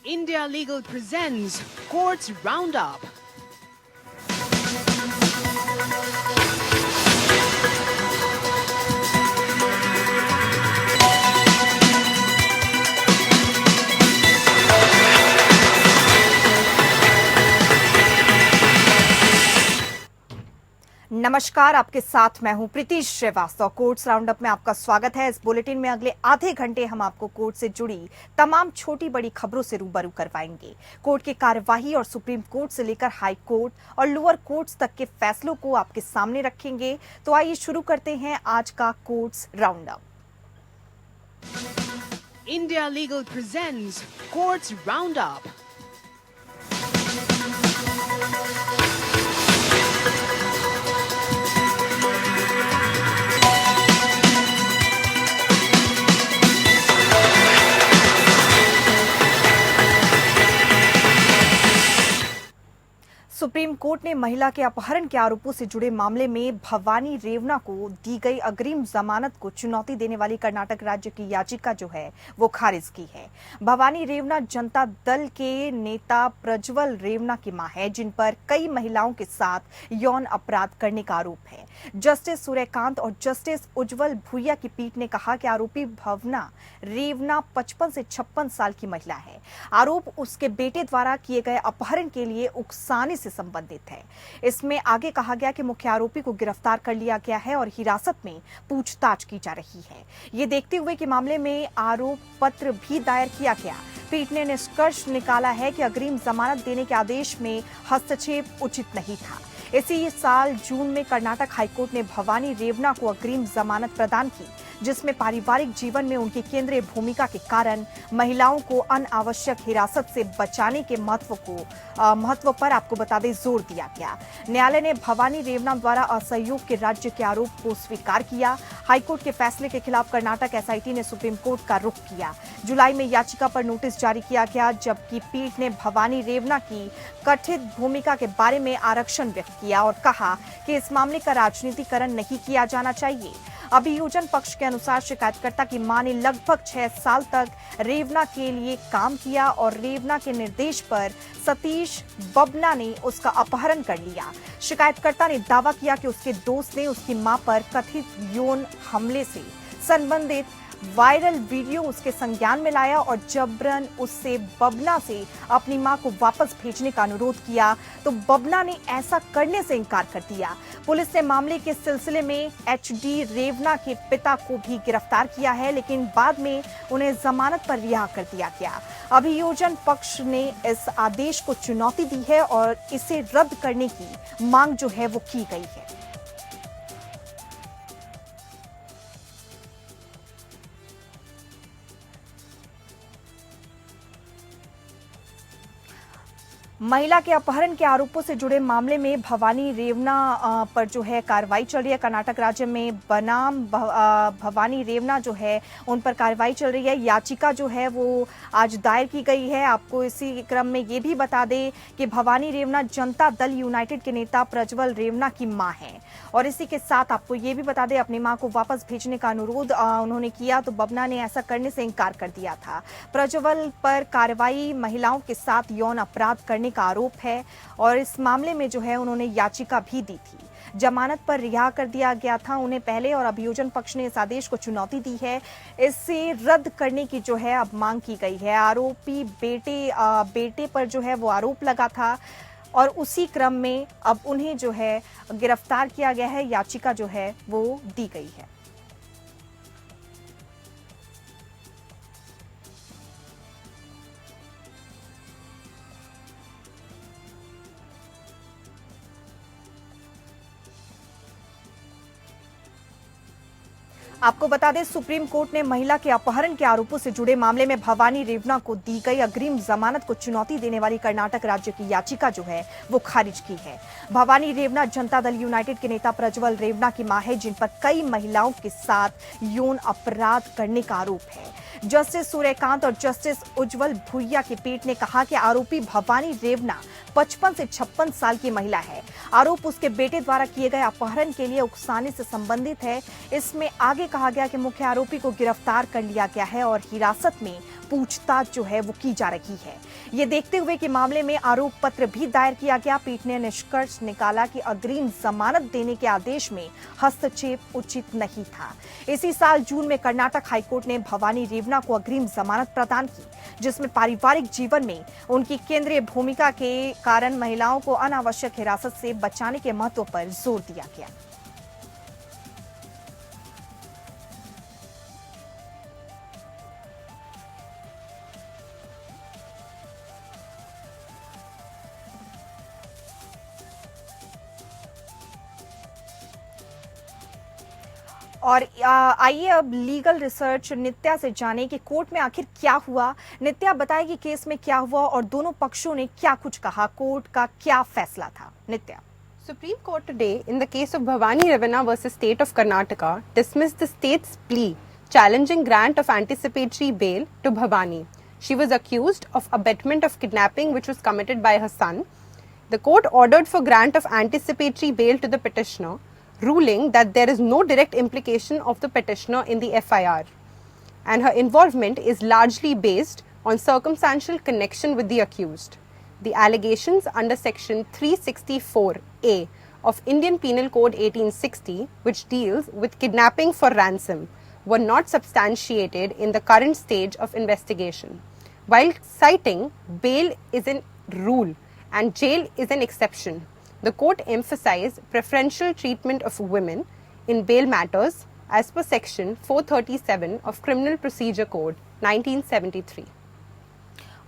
India Legal presents Courts Roundup. नमस्कार, आपके साथ मैं हूं प्रीति श्रीवास्तव। कोर्ट्स राउंडअप में आपका स्वागत है। इस बुलेटिन में अगले आधे घंटे हम आपको कोर्ट से जुड़ी तमाम छोटी बड़ी खबरों से रूबरू करवाएंगे। कोर्ट की कार्यवाही और सुप्रीम कोर्ट से लेकर हाई कोर्ट और लोअर कोर्ट्स तक के फैसलों को आपके सामने रखेंगे। तो आइए शुरू करते हैं आज का courts roundup. India Legal presents Courts Roundup. Supreme Court ने महिला के अपहरण के आरोपों से जुड़े मामले में भवानी रेवना को दी गई अग्रिम जमानत को चुनौती देने वाली कर्नाटक राज्य की याचिका जो है वो खारिज की है। भवानी रेवना जनता दल के नेता प्रज्वल रेवना की मां है, जिन पर कई महिलाओं के साथ यौन अपराध करने का आरोप है। जस्टिस सूर्यकांत और जस्टिस उज्जवल भूया की पीठ ने कहा कि आरोपी भवना रेवना 55 से 56 साल की महिला है। आरोप उसके बेटे द्वारा किए गए अपहरण के लिए उकसाने से संबंधित है। इसमें आगे कहा गया कि मुख्य आरोपी को गिरफ्तार कर लिया गया है और हिरासत में पूछताछ की जा रही है। ये देखते हुए कि मामले में आरोप पत्र भी दायर किया गया, पीठ ने निष्कर्ष निकाला है कि अग्रिम जमानत देने के आदेश में हस्तक्षेप उचित नहीं था। इसी साल जून में कर्नाटक हाईकोर्ट ने भवानी रेवना को अग्रिम जमानत प्रदान की, जिसमें पारिवारिक जीवन में उनकी केंद्रीय भूमिका के कारण महिलाओं को अनावश्यक हिरासत से बचाने के महत्व पर आपको बता दें जोर दिया गया। न्यायालय ने भवानी रेवना द्वारा असहयोग के राज्य के आरोप को स्वीकार किया। हाईकोर्ट के फैसले के खिलाफ कर्नाटक एसआईटी ने सुप्रीम कोर्ट का रुख किया। जुलाई में याचिका पर नोटिस जारी किया गया, जबकि पीठ ने भवानी रेवना की कथित भूमिका के बारे में आरक्षण व्यक्त किया और कहा कि इस मामले का राजनीतिकरण नहीं किया जाना चाहिए। अभियोजन पक्ष के अनुसार शिकायतकर्ता की मां ने लगभग 6 साल तक रेवना के लिए काम किया और रेवना के निर्देश पर सतीश बबना ने उसका अपहरण कर लिया। शिकायतकर्ता ने दावा किया कि उसके दोस्त ने उसकी मां पर कथित यौन हमले से संबंधित वायरल वीडियो उसके संज्ञान में लाया और जबरन उससे बबना से अपनी मां को वापस भेजने का अनुरोध किया, तो बबना ने ऐसा करने से इनकार कर दिया। पुलिस ने मामले के सिलसिले में एचडी रेवना के पिता को भी गिरफ्तार किया है, लेकिन बाद में उन्हें जमानत पर रिहा कर दिया गया। अभियोजन पक्ष ने इस आदेश को चुनौती दी है और इसे रद्द करने की मांग जो है वो की गई है। महिला के अपहरण के आरोपों से जुड़े मामले में भवानी रेवना पर जो है कार्रवाई चल रही है। कर्नाटक राज्य में बनाम भवानी रेवना जो है उन पर कार्रवाई चल रही है। याचिका जो है वो आज दायर की गई है। आपको इसी क्रम में ये भी बता दें कि भवानी रेवना जनता दल यूनाइटेड के नेता प्रज्वल रेवना की मां है और इसी के साथ आपको ये भी बता दें अपनी मां को वापस भेजने का अनुरोध उन्होंने किया, तो बबना ने ऐसा करने से इनकार कर दिया था। प्रज्वल पर कार्रवाई महिलाओं के साथ यौन अपराध करने का आरोप है और इस मामले में जो है उन्होंने याचिका भी दी थी। जमानत पर रिहा कर दिया गया था उन्हें पहले और अभियोजन पक्ष ने इस आदेश को चुनौती दी है। इसे रद्द करने की जो है अब मांग की गई है। आरोपी बेटे पर जो है वो आरोप लगा था और उसी क्रम में अब उन्हें जो है गिरफ्तार किया गया है। याचिका जो है वो दी गई है। आपको बता दें सुप्रीम कोर्ट ने महिला के अपहरण के आरोपों से जुड़े मामले में भवानी रेवना को दी गई अग्रिम जमानत को चुनौती देने वाली कर्नाटक राज्य की याचिका जो है वो खारिज की है। भवानी रेवना जनता दल यूनाइटेड के नेता प्रज्वल रेवना की मां है, जिन पर कई महिलाओं के साथ यौन अपराध करने का आरोप है। जस्टिस सूर्यकांत और जस्टिस उज्जवल भूया की पीठ ने कहा कि आरोपी भवानी रेवना 55 से 56 साल की महिला है। आरोप उसके बेटे द्वारा किए गए अपहरण के लिए उकसाने से संबंधित है। इसमें आगे कहा गया कि मुख्य आरोपी को गिरफ्तार कर लिया गया है और हिरासत में पूछताछ जो है वो की जा रही है। ये देखते हुए कि मामले में आरोप पत्र भी दायर किया गया, पीठ ने निष्कर्ष निकाला कि अग्रिम जमानत देने के आदेश में हस्तक्षेप उचित नहीं था। इसी साल जून में कर्नाटक हाईकोर्ट ने भवानी रेवना को अग्रिम जमानत प्रदान की, जिसमें पारिवारिक जीवन में उनकी केंद्रीय भूमिका के कारण महिलाओं को अनावश्यक हिरासत से बचाने के महत्व पर जोर दिया गया। और आइए अब लीगल रिसर्च नित्या से जाने कि कोर्ट में आखिर क्या हुआ। नित्या बताएगी केस में क्या हुआ और दोनों पक्षों ने क्या कुछ कहा, कोर्ट का क्या फैसला था। नित्या। Supreme Court today, in the case of Bhavani Ravana versus State of Karnataka, dismissed the state's plea challenging grant of anticipatory bail to Bhavani. She was accused of abetment of kidnapping which was committed by her son. The court ordered for grant of anticipatory bail to the petitioner, ruling that there is no direct implication of the petitioner in the FIR, and her involvement is largely based on circumstantial connection with the accused. The allegations under Section 364A of Indian Penal Code 1860, which deals with kidnapping for ransom, were not substantiated in the current stage of investigation. While citing bail is a rule and jail is an exception, the court emphasized preferential treatment of women in bail matters as per Section 437 of Criminal Procedure Code 1973.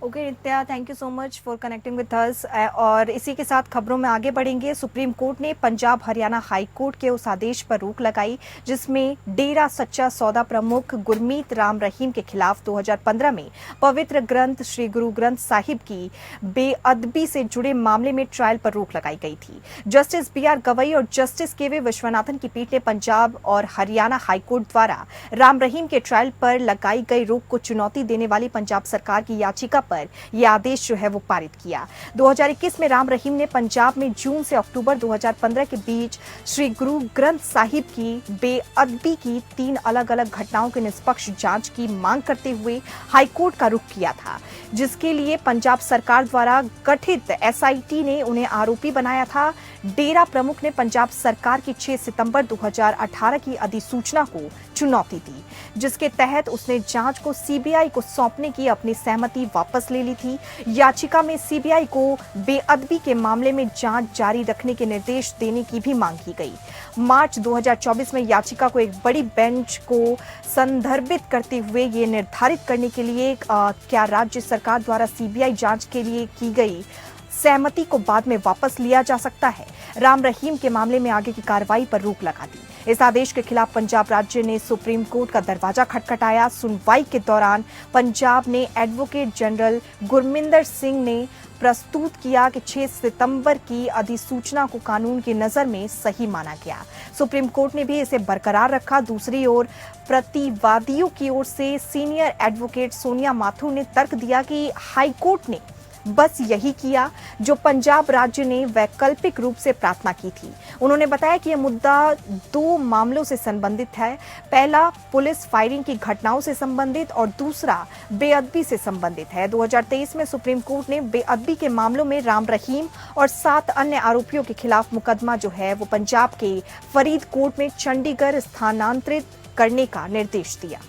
Okay Nitya, thank you so much for connecting with us. और इसी के साथ खबरों में आगे बढ़ेंगे। Supreme Court ने Punjab Haryana high court के उस आदेश पर रोक लगाई जिसमें डेरा सच्चा सौदा प्रमुख गुरमीत राम रहीम के खिलाफ 2015 में पवित्र ग्रंथ श्री गुरु ग्रंथ साहिब की बेअदबी से जुड़े मामले में ट्रायल पर रोक लगाई गई थी। जस्टिस BR गवई और जस्टिस KV विश्वनाथन की पीठ ने पंजाब और हरियाणा हाईकोर्ट द्वारा राम रहीम के ट्रायल पर लगाई गई रोक को चुनौती देने वाली पंजाब सरकार की याचिका पर यह आदेश जो है वो पारित किया। 2021 में राम रहीम ने पंजाब में जून से अक्टूबर 2015 के बीच श्री गुरु ग्रंथ साहिब की बेअदबी की 3 अलग-अलग घटनाओं की निष्पक्ष जांच की मांग करते हुए हाईकोर्ट का रुख किया था, जिसके लिए पंजाब सरकार द्वारा गठित SIT ने उन्हें आरोपी बनाया था। डेरा प्रमुख ने पंजाब सरकार की 6 सितंबर 2018 की अधिसूचना को चुनौती दी, जिसके तहत उसने जांच को CBI को सौंपने की अपनी सहमति वापस ले ली थी। याचिका में CBI को बेअदबी के मामले में जांच जारी रखने के निर्देश देने की भी मांग की गई। मार्च 2024 में याचिका को एक बड़ी बेंच को संदर्भित करते हुए ये निर्धारित करने के लिए क्या राज्य सरकार द्वारा CBI जांच के लिए की गई सहमति को बाद में वापस लिया जा सकता है। राम रहीम के मामले में आगे की कार्रवाई पर रोक लगा दी। इस आदेश के खिलाफ पंजाब राज्य ने सुप्रीम कोर्ट का दरवाजा खटखटाया। सुनवाई के दौरान पंजाब ने एडवोकेट जनरल गुरमिंदर सिंह ने प्रस्तुत किया कि 6 सितंबर की अधिसूचना को कानून की नजर में सही माना गया। सुप्रीम कोर्ट ने भी इसे बरकरार रखा। दूसरी ओर प्रतिवादियों की ओर से सीनियर एडवोकेट सोनिया माथुर ने तर्क दिया कि हाईकोर्ट ने बस यही किया जो पंजाब राज्य ने वैकल्पिक रूप से प्रार्थना की थी। उन्होंने बताया कि यह मुद्दा 2 मामलों से संबंधित है। पहला पुलिस फायरिंग की घटनाओं से संबंधित और दूसरा बेअदबी से संबंधित है। 2023 में सुप्रीम कोर्ट ने बेअदबी के मामलों में राम रहीम और 7 अन्य आरोपियों के खिलाफ मुकदमा जो है वो पंजाब के फरीदकोट में चंडीगढ़ स्थानांतरित करने का निर्देश दिया।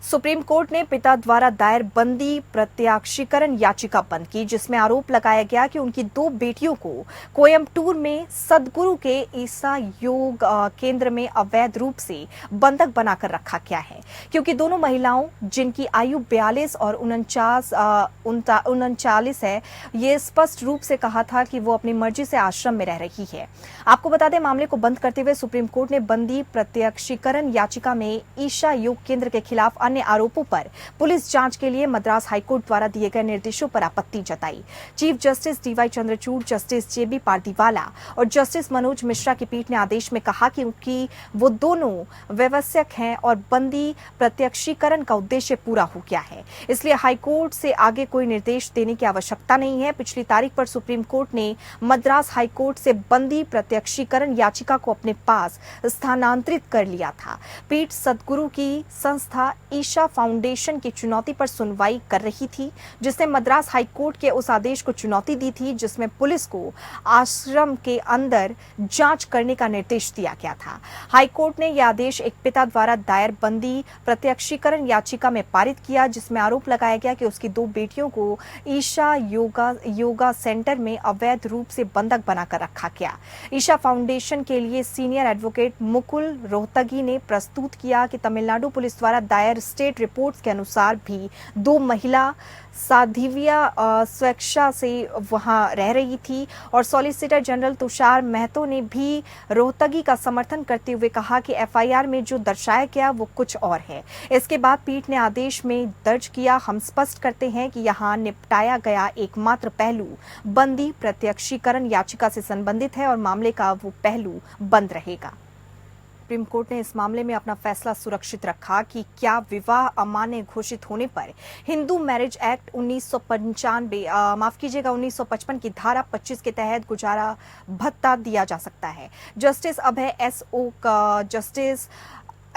सुप्रीम कोर्ट ने पिता द्वारा दायर बंदी प्रत्याक्षीकरण याचिका बंद की, जिसमें आरोप लगाया गया कि उनकी 2 बेटियों को कोयम्बटूर में सदगुरु के ईसा योग केंद्र में अवैध रूप से बंधक बनाकर रखा गया है, क्योंकि दोनों महिलाओं जिनकी आयु 42 और 39 है, ये स्पष्ट रूप से कहा था कि वो अपनी मर्जी से आश्रम में रह रही है। आपको बता दें, मामले को बंद करते हुए सुप्रीम कोर्ट ने बंदी प्रत्याक्षीकरण याचिका में ईसा योग केंद्र के खिलाफ अन्य आरोपों पर पुलिस जांच के लिए मद्रास हाईकोर्ट द्वारा दिए गए निर्देशों पर आपत्ति जताई। Chief justice DY Chandrachud, justice JB Pardiwala और जस्टिस मनोज मिश्रा की पीठ ने आदेश में कहा कि वो दोनों व्यवस्यक हैं और बंदी प्रत्यक्षीकरण का उद्देश्य पूरा हो गया है, इसलिए हाईकोर्ट से आगे कोई निर्देश देने की आवश्यकता नहीं है। पिछली तारीख पर सुप्रीम कोर्ट ने मद्रास हाईकोर्ट से बंदी प्रत्यक्षीकरण याचिका को अपने पास स्थानांतरित कर लिया था। पीठ सदगुरु की संस्था ईशा फाउंडेशन की चुनौती पर सुनवाई कर रही थी, जिसने मद्रास हाईकोर्ट के उस आदेश को चुनौती दी थी जिसमें पुलिस को आश्रम के अंदर जांच करने का निर्देश दिया गया था। हाईकोर्ट ने यह आदेश एक पिता द्वारा दायर बंदी प्रत्यक्षीकरण याचिका में पारित किया, जिसमें आरोप लगाया गया कि उसकी 2 बेटियों को ईशा योगा सेंटर में अवैध रूप से बंधक बनाकर रखा गया। ईशा फाउंडेशन के लिए सीनियर एडवोकेट मुकुल रोहतगी ने प्रस्तुत किया कि तमिलनाडु पुलिस द्वारा दायर स्टेट रिपोर्ट्स के अनुसार भी 2 महिला साधिविया स्वेच्छा से वहां रह रही थी और सॉलिसिटर जनरल तुषार महतो ने भी रोहतगी का समर्थन करते हुए कहा कि एफआईआर में जो दर्शाया गया वो कुछ और है। इसके बाद पीठ ने आदेश में दर्ज किया, हम स्पष्ट करते हैं कि यहां निपटाया गया एकमात्र पहलू बंदी प्रत्यक्षीकरण याचिका से संबंधित है और मामले का वो पहलू बंद रहेगा। सुप्रीम कोर्ट ने इस मामले में अपना फैसला सुरक्षित रखा कि क्या विवाह अमान्य घोषित होने पर हिंदू मैरिज एक्ट 1955 की धारा 25 के तहत गुजारा भत्ता दिया जा सकता है। जस्टिस अभय एस.ओ. का जस्टिस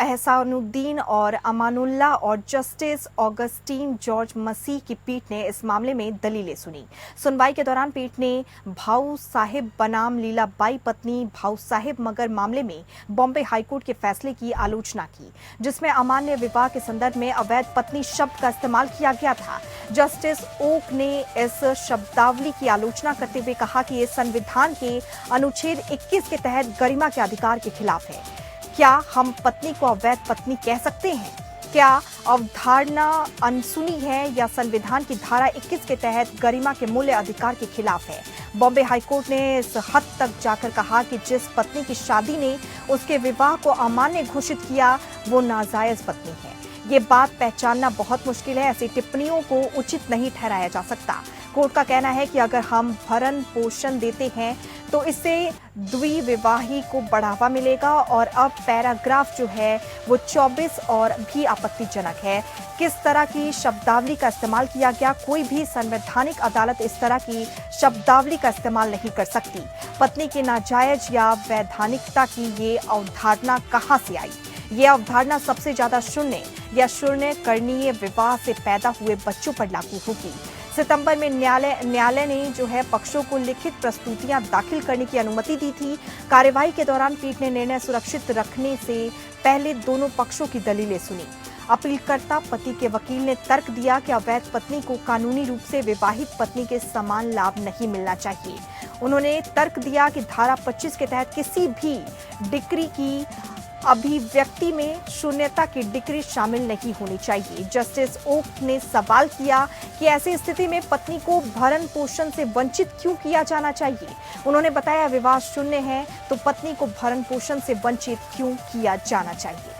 एहसानुद्दीन और अमानुल्लाह और जस्टिस ऑगस्टीन जॉर्ज मसीह की पीठ ने इस मामले में दलीलें सुनी। सुनवाई के दौरान पीठ ने भाऊ साहिब बनाम लीलाबाई पत्नी भाऊ साहिब मगर मामले में बॉम्बे हाईकोर्ट के फैसले की आलोचना की, जिसमें अमान्य विवाह के संदर्भ में अवैध पत्नी शब्द का इस्तेमाल किया गया था। जस्टिस ओक ने इस शब्दावली की आलोचना करते हुए कहा कि ये संविधान के अनुच्छेद 21 के तहत गरिमा के अधिकार के खिलाफ है। क्या हम पत्नी को अवैध पत्नी कह सकते हैं? क्या अवधारणा अनसुनी है या संविधान की धारा 21 के तहत गरिमा के मूल्य अधिकार के खिलाफ है? बॉम्बे हाईकोर्ट ने इस हद तक जाकर कहा कि जिस पत्नी की शादी ने उसके विवाह को अमान्य घोषित किया वो नाजायज पत्नी है। ये बात पहचानना बहुत मुश्किल है, ऐसी टिप्पणियों को उचित नहीं ठहराया जा सकता। कोर्ट का कहना है कि अगर हम भरण पोषण देते हैं तो इससे द्विविवाही को बढ़ावा मिलेगा और अब पैराग्राफ जो है वो 24 और भी आपत्तिजनक है। किस तरह की शब्दावली का इस्तेमाल किया गया, कोई भी संवैधानिक अदालत इस तरह की शब्दावली का इस्तेमाल नहीं कर सकती। पत्नी की नाजायज या वैधानिकता की ये अवधारणा कहाँ से आई? ये अवधारणा सबसे ज्यादा शून्य या शून्य करणीय विवाह से पैदा हुए बच्चों पर लागू होगी। सितंबर में न्यायालय ने जो है पक्षों को लिखित प्रस्तुतियां दाखिल करने की अनुमति दी थी। कार्यवाही के दौरान पीठ ने निर्णय सुरक्षित रखने से पहले दोनों पक्षों की दलीलें सुनी। अपीलकर्ता पति के वकील ने तर्क दिया कि अवैध पत्नी को कानूनी रूप से विवाहित पत्नी के समान लाभ नहीं मिलना चाहिए। उन्होंने तर्क दिया कि धारा 25 के तहत किसी भी डिक्री की अभिव्यक्ति में शून्यता की डिक्री शामिल नहीं होनी चाहिए। जस्टिस ओक ने सवाल किया कि ऐसी स्थिति में पत्नी को भरण पोषण से वंचित क्यों किया जाना चाहिए। उन्होंने बताया विवाह शून्य है तो पत्नी को भरण पोषण से वंचित क्यों किया जाना चाहिए।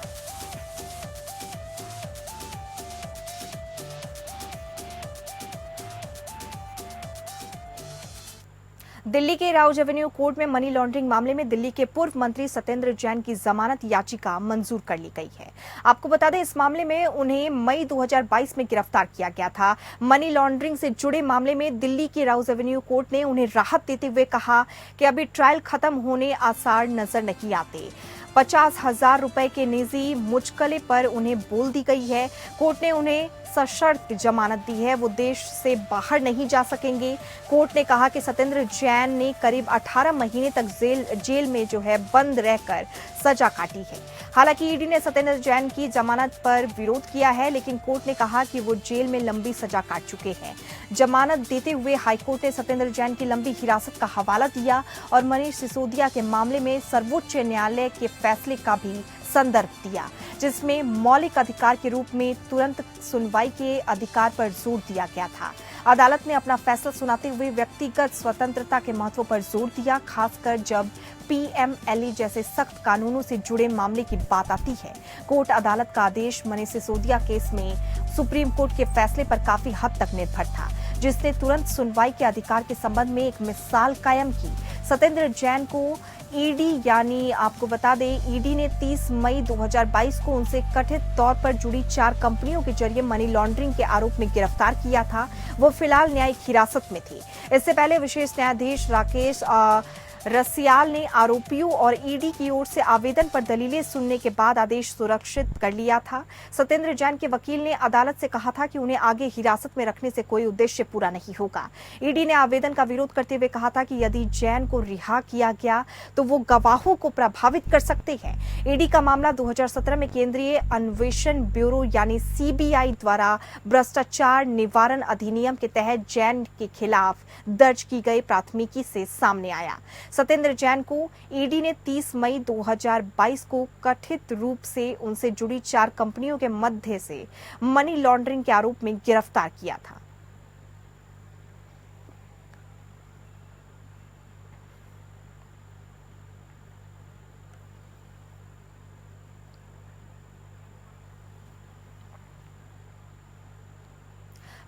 दिल्ली के राउज एवेन्यू कोर्ट में मनी लॉन्ड्रिंग मामले में दिल्ली के पूर्व मंत्री सत्येंद्र जैन की जमानत याचिका मंजूर कर ली गई है। आपको बता दें, इस मामले में उन्हें मई 2022 में गिरफ्तार किया गया था। मनी लॉन्ड्रिंग से जुड़े मामले में दिल्ली की राउज एवेन्यू कोर्ट ने उन्हें राहत देते हुए कहा कि अभी ट्रायल खत्म होने आसार नजर नहीं आते। 50,000 रुपए के निजी मुचकले पर उन्हें बोल दी गई है। कोर्ट ने उन्हें सशर्त जमानत दी है, वो देश से बाहर नहीं जा सकेंगे। कोर्ट ने कहा कि सत्येंद्र जैन ने करीब 18 महीने तक जेल में जो है बंद रहकर सजा काटी है। हालांकि ईडी ने सत्येंद्र जैन की जमानत पर विरोध किया है, लेकिन कोर्ट ने कहा कि वो जेल में लंबी सजा काट चुके हैं। जमानत देते हुए हाईकोर्ट ने सत्येंद्र जैन की लंबी हिरासत का हवाला दिया और मनीष सिसोदिया के मामले में सर्वोच्च न्यायालय के फैसले का भी संदर्भ दिया, जिसमें मौलिक अधिकार के रूप में तुरंत सुनवाई के अधिकार पर जोर दिया गया था। अदालत ने अपना फैसला सुनाते हुए व्यक्तिगत स्वतंत्रता के महत्व पर जोर दिया, खासकर जब PMLE जैसे सख्त कानूनों से जुड़े मामले की बात आती है। कोर्ट अदालत का आदेश मनीष सिसोदिया केस में सुप्रीम कोर्ट के फैसले पर काफी हद तक निर्भर था, जिसने तुरंत सुनवाई के अधिकार के संबंध में एक मिसाल कायम की। सत्येंद्र जैन को ईडी यानी आपको बता दें, ईडी ने 30 मई 2022 को उनसे कथित तौर पर जुड़ी 4 कंपनियों के जरिए मनी लॉन्ड्रिंग के आरोप में गिरफ्तार किया था। वो फिलहाल न्यायिक हिरासत में थी। इससे पहले विशेष न्यायाधीश राकेश रसियाल ने आरोपियों और ईडी की ओर से आवेदन पर दलीलें सुनने के बाद आदेश सुरक्षित कर लिया था। सत्येंद्र जैन के वकील ने अदालत से कहा था कि उन्हें आगे हिरासत में रखने से कोई उद्देश्य पूरा नहीं होगा। ईडी ने आवेदन का विरोध करते हुए कहा था कि यदि जैन को रिहा किया गया तो वो गवाहों को प्रभावित कर सकते हैं। ईडी का मामला 2017 में केंद्रीय अन्वेषण ब्यूरो यानी CBI द्वारा भ्रष्टाचार निवारण अधिनियम के तहत जैन के खिलाफ दर्ज की गई प्राथमिकी से सामने आया। सत्येंद्र जैन को ईडी ने 30 मई 2022 को कथित रूप से उनसे जुड़ी 4 कंपनियों के मध्य से मनी लॉन्ड्रिंग के आरोप में गिरफ्तार किया था।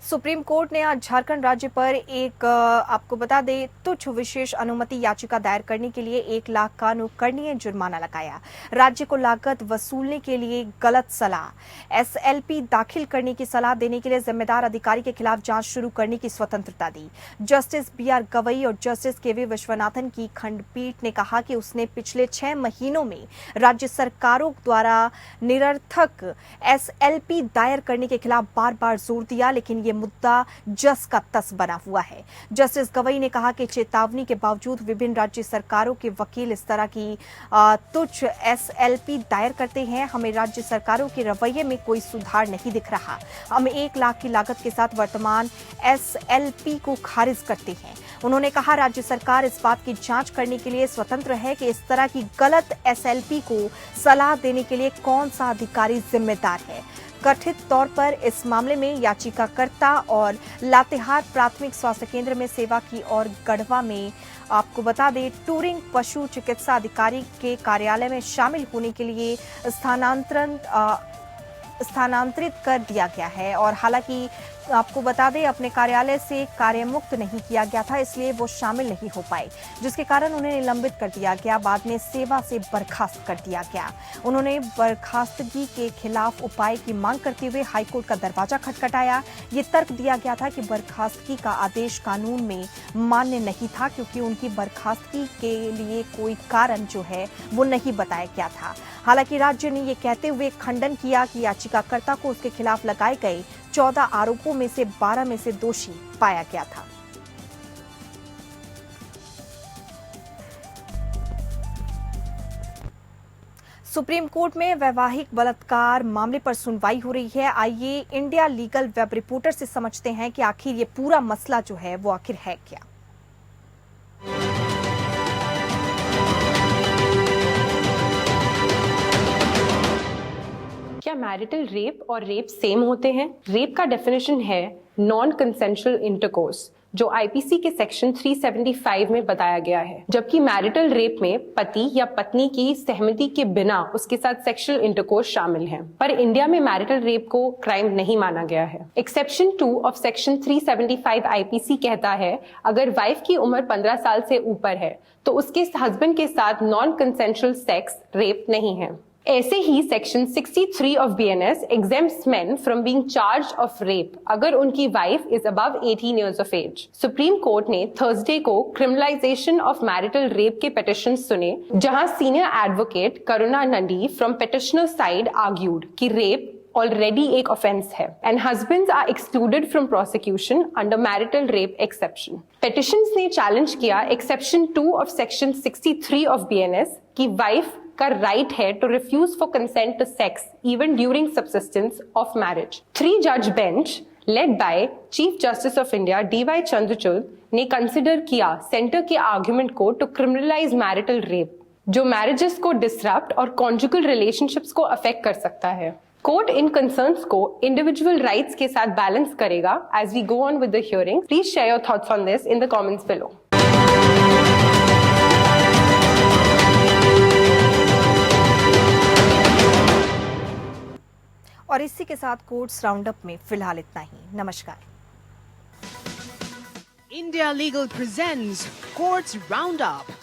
सुप्रीम कोर्ट ने आज झारखंड राज्य पर एक आपको बता दें तुच्छ विशेष अनुमति याचिका दायर करने के लिए 1 लाख का अनुकरणीय जुर्माना लगाया। राज्य को लागत वसूलने के लिए गलत सलाह, SLP दाखिल करने की सलाह देने के लिए जिम्मेदार अधिकारी के खिलाफ जांच शुरू करने की स्वतंत्रता दी। जस्टिस BR गवई और जस्टिस KV विश्वनाथन की खंडपीठ ने कहा कि उसने पिछले 6 महीनों में राज्य सरकारों द्वारा निरर्थक SLP दायर करने के खिलाफ बार-बार जोर दिया, लेकिन ये मुद्दा जस का तस बना हुआ है। जस्टिस गवई ने कहा कि चेतावनी के बावजूद विभिन्न राज्य सरकारों के वकील इस तरह की तुच्छ SLP दायर करते हैं। हमें राज्य सरकारों के रवैये में कोई सुधार नहीं दिख रहा। हम 1 लाख की लागत के साथ वर्तमान SLP को खारिज करते हैं। उन्होंने कहा राज्य सरकार इस बात की जांच करने के लिए स्वतंत्र है कि इस तरह की गलत SLP को सलाह देने के लिए कौन सा अधिकारी जिम्मेदार है। कथित तौर पर इस मामले में याचिकाकर्ता और लातेहार प्राथमिक स्वास्थ्य केंद्र में सेवा की और गढ़वा में आपको बता दें टूरिंग पशु चिकित्सा अधिकारी के कार्यालय में शामिल होने के लिए स्थानांतरित कर दिया गया है। और हालांकि आपको बता दें अपने कार्यालय से कार्यमुक्त नहीं किया गया था, इसलिए वो शामिल नहीं हो पाए, जिसके कारण उन्हें निलंबित कर दिया गया। बाद में सेवा से बर्खास्त कर दिया गया। उन्होंने बर्खास्तगी के खिलाफ उपाय की मांग करते हुए हाईकोर्ट का दरवाजा खटखटाया। ये तर्क दिया गया था कि बर्खास्तगी का आदेश कानून में मान्य नहीं था, क्योंकि उनकी बर्खास्तगी के लिए कोई कारण जो है वो नहीं बताया गया था। हालांकि राज्य ने ये कहते हुए खंडन किया कि याचिकाकर्ता को उसके खिलाफ लगाए गए 14 आरोपों में से 12 में से दोषी पाया गया था। सुप्रीम कोर्ट में वैवाहिक बलात्कार मामले पर सुनवाई हो रही है। आइए इंडिया लीगल वेब रिपोर्टर से समझते हैं कि आखिर ये पूरा मसला जो है वो आखिर है क्या। क्या मैरिटल रेप और रेप सेम होते हैं? रेप का डेफिनेशन है नॉन कंसेंशुअल इंटरकोर्स, जो आईपीसी के सेक्शन 375 में बताया गया है, जबकि मैरिटल रेप में पति या पत्नी की सहमति के बिना उसके साथ सेक्सुअल इंटरकोर्स शामिल है। पर इंडिया में मैरिटल रेप को क्राइम नहीं माना गया है। एक्सेप्शन 2 ऑफ सेक्शन 375 आईपीसी कहता है अगर वाइफ की उम्र 15 साल से ऊपर है तो उसके हस्बैंड के साथ नॉन कंसेंशुअल सेक्स रेप नहीं है। ऐसे ही section 63 of BNS exempts men from being charged of rape अगर उनकी wife is above 18 years of age। Supreme Court ने थर्सडे को क्रिमिनलाइजेशन ऑफ मैरिटल रेप के पिटिशन सुने, जहां senior advocate Karuna Nandi from petitioner side argued कि रेप ऑलरेडी एक offence है and husbands are excluded from prosecution under marital rape exception. Petitions ने challenge किया exception 2 of section 63 of BNS की wife का राइट है to refuse for consent to sex even during subsistence of marriage. 3 जज bench led by chief justice of India DY Chandrachud ने consider किया centre के argument को टू क्रिमिनलाइज मैरिटल रेप, जो marriages को डिसरप्ट और कॉन्जुगल रिलेशनशिप्स को अफेक्ट कर सकता है। कोर्ट इन कंसर्न्स को इंडिविजुअल राइट्स के साथ बैलेंस करेगा as we go on with the hearing. Please share your thoughts on this in the comments below. और इसी के साथ कोर्ट्स राउंडअप में फिलहाल इतना ही. नमस्कार. India Legal presents Courts Roundup.